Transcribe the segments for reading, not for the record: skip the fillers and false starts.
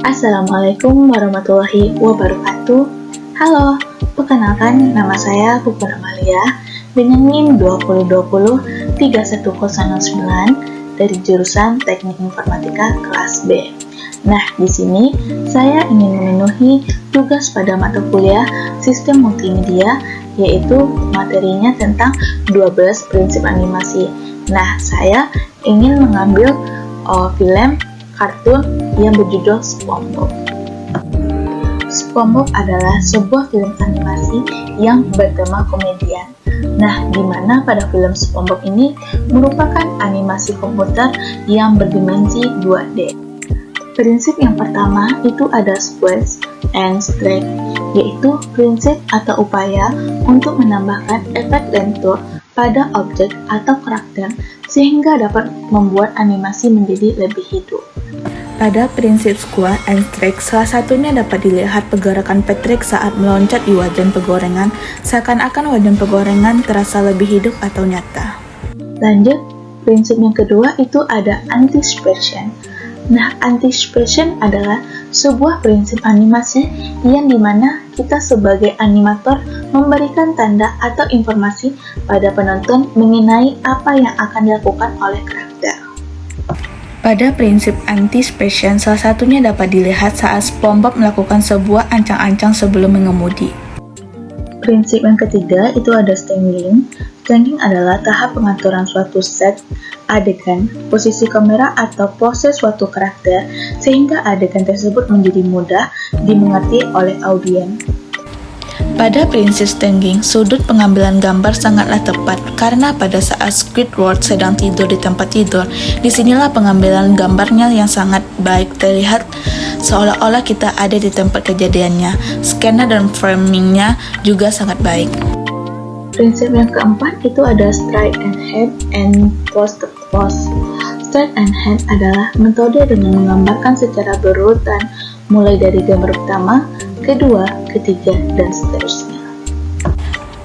Assalamualaikum warahmatullahi wabarakatuh. Halo, perkenalkan nama saya Puput Amalia dengan NIM 2020-31009 dari jurusan Teknik Informatika kelas B. Nah, di sini saya ingin memenuhi tugas pada mata kuliah Sistem Multimedia, yaitu materinya tentang 12 prinsip animasi. Nah, saya ingin mengambil film kartun yang berjudul SpongeBob. SpongeBob adalah sebuah film animasi yang bertema komedian. Nah, di mana pada film SpongeBob ini merupakan animasi komputer yang berdimensi 2D. Prinsip yang pertama itu ada squeeze and stretch, yaitu prinsip atau upaya untuk menambahkan efek lentur pada objek atau karakter sehingga dapat membuat animasi menjadi lebih hidup. Pada prinsip squeeze and stretch, salah satunya dapat dilihat pergerakan Patrick saat meloncat di wajan penggorengan, seakan-akan wajan penggorengan terasa lebih hidup atau nyata. Lanjut, prinsip yang kedua itu ada anticipation. Nah, anticipation adalah sebuah prinsip animasi yang dimana kita sebagai animator memberikan tanda atau informasi pada penonton mengenai apa yang akan dilakukan oleh karakter. Pada prinsip anticipation, salah satunya dapat dilihat saat SpongeBob melakukan sebuah ancang-ancang sebelum mengemudi. Prinsip yang ketiga itu ada staging. Staging adalah tahap pengaturan suatu set, adegan, posisi kamera atau pose suatu karakter sehingga adegan tersebut menjadi mudah dimengerti oleh audiens. Pada prinsip staging, sudut pengambilan gambar sangatlah tepat karena pada saat Squidward sedang tidur di tempat tidur, disinilah pengambilan gambarnya yang sangat baik terlihat seolah-olah kita ada di tempat kejadiannya. Skena dan framingnya juga sangat baik. Prinsip yang keempat itu ada straight and head and post pose. Straight and head adalah metode dengan menggambarkan secara berurutan mulai dari gambar pertama, kedua, ketiga, dan seterusnya.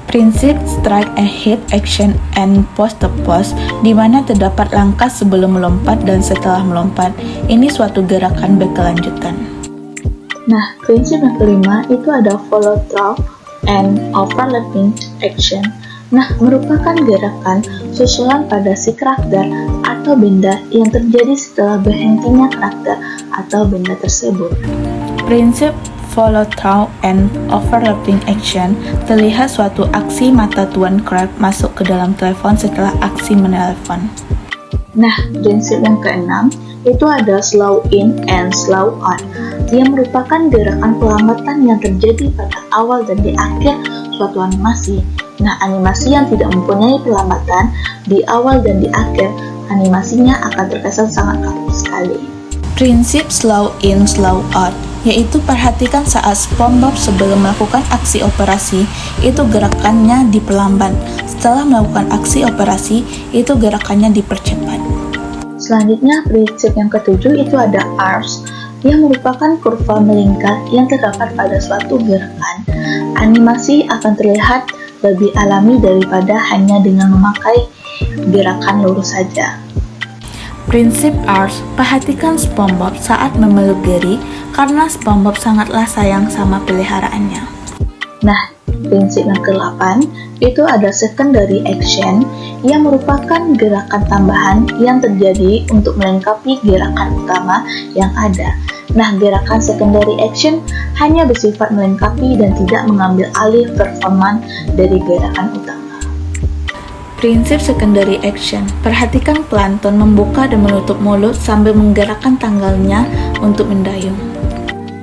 Prinsip strike ahead, action, and post pose, di mana terdapat langkah sebelum melompat dan setelah melompat. Ini suatu gerakan berkelanjutan. Nah, prinsip yang kelima itu ada follow through and overlapping action. Nah, merupakan gerakan susulan pada si karakter atau benda yang terjadi setelah berhentinya karakter atau benda tersebut. Prinsip follow through and overlapping action terlihat suatu aksi mata Tuan Krab masuk ke dalam telepon setelah aksi menelepon. Nah, prinsip yang keenam itu ada slow in and slow out, yang merupakan gerakan pelambatan yang terjadi pada awal dan di akhir suatu animasi. Nah, animasi yang tidak mempunyai pelambatan di awal dan di akhir, animasinya akan terkesan sangat kaku sekali. Prinsip slow in, slow out, yaitu perhatikan saat SpongeBob sebelum melakukan aksi operasi, itu gerakannya diperlambat. Setelah melakukan aksi operasi, itu gerakannya dipercepat. Selanjutnya, prinsip yang ketujuh itu ada arcs, yang merupakan kurva melingkar yang terdapat pada suatu gerakan. Animasi akan terlihat lebih alami daripada hanya dengan memakai gerakan lurus saja. Prinsip arcs, perhatikan SpongeBob saat memeluk Gary karena SpongeBob sangatlah sayang sama peliharaannya. Nah, prinsip yang ke-8 itu ada secondary action, yang merupakan gerakan tambahan yang terjadi untuk melengkapi gerakan utama yang ada. Nah, gerakan secondary action hanya bersifat melengkapi dan tidak mengambil alih performa dari gerakan utama. Prinsip secondary action, perhatikan plankton membuka dan menutup mulut sambil menggerakkan tanggalnya untuk mendayung.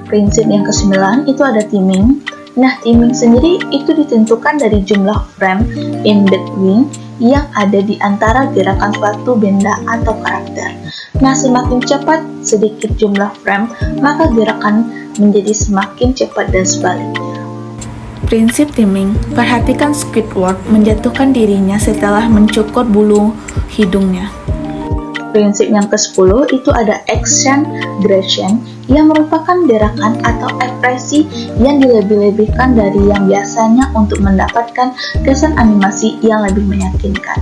Prinsip yang ke-9 itu ada timing. Nah, timing sendiri itu ditentukan dari jumlah frame in between yang ada di antara gerakan suatu benda atau karakter. Nah, semakin cepat sedikit jumlah frame, maka gerakan menjadi semakin cepat dan sebaliknya. Prinsip timing, perhatikan Squidward menjatuhkan dirinya setelah mencukur bulu hidungnya. Prinsip yang ke-10 itu ada action gradation, yang merupakan gerakan atau ekspresi yang dilebih-lebihkan dari yang biasanya untuk mendapatkan kesan animasi yang lebih meyakinkan.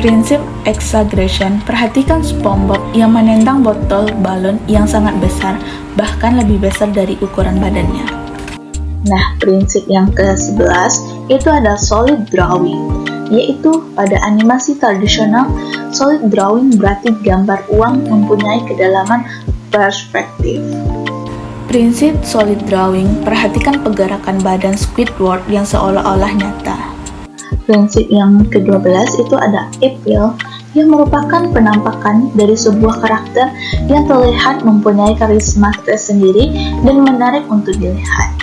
Prinsip exaggeration, perhatikan SpongeBob yang menendang botol balon yang sangat besar, bahkan lebih besar dari ukuran badannya. Nah, prinsip yang ke-11 itu adalah solid drawing, yaitu pada animasi tradisional, solid drawing berarti gambar uang mempunyai kedalaman perspektif. Prinsip solid drawing, perhatikan pergerakan badan Squidward yang seolah-olah nyata. Prinsip yang ke-12 itu ada appeal, yang merupakan penampakan dari sebuah karakter yang terlihat mempunyai karisma tersendiri dan menarik untuk dilihat.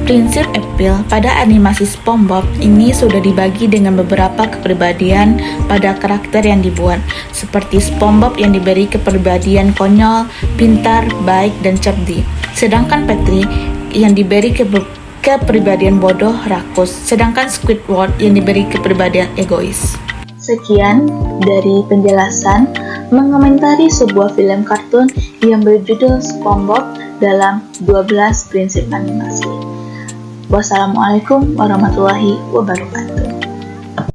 Prinsip appeal pada animasi SpongeBob ini sudah dibagi dengan beberapa kepribadian pada karakter yang dibuat, seperti SpongeBob yang diberi kepribadian konyol, pintar, baik, dan cerdik, sedangkan Patrick yang diberi kepribadian bodoh, rakus, sedangkan Squidward yang diberi kepribadian egois. Sekian dari penjelasan mengomentari sebuah film kartun yang berjudul SpongeBob dalam 12 prinsip animasi. Wassalamualaikum warahmatullahi wabarakatuh.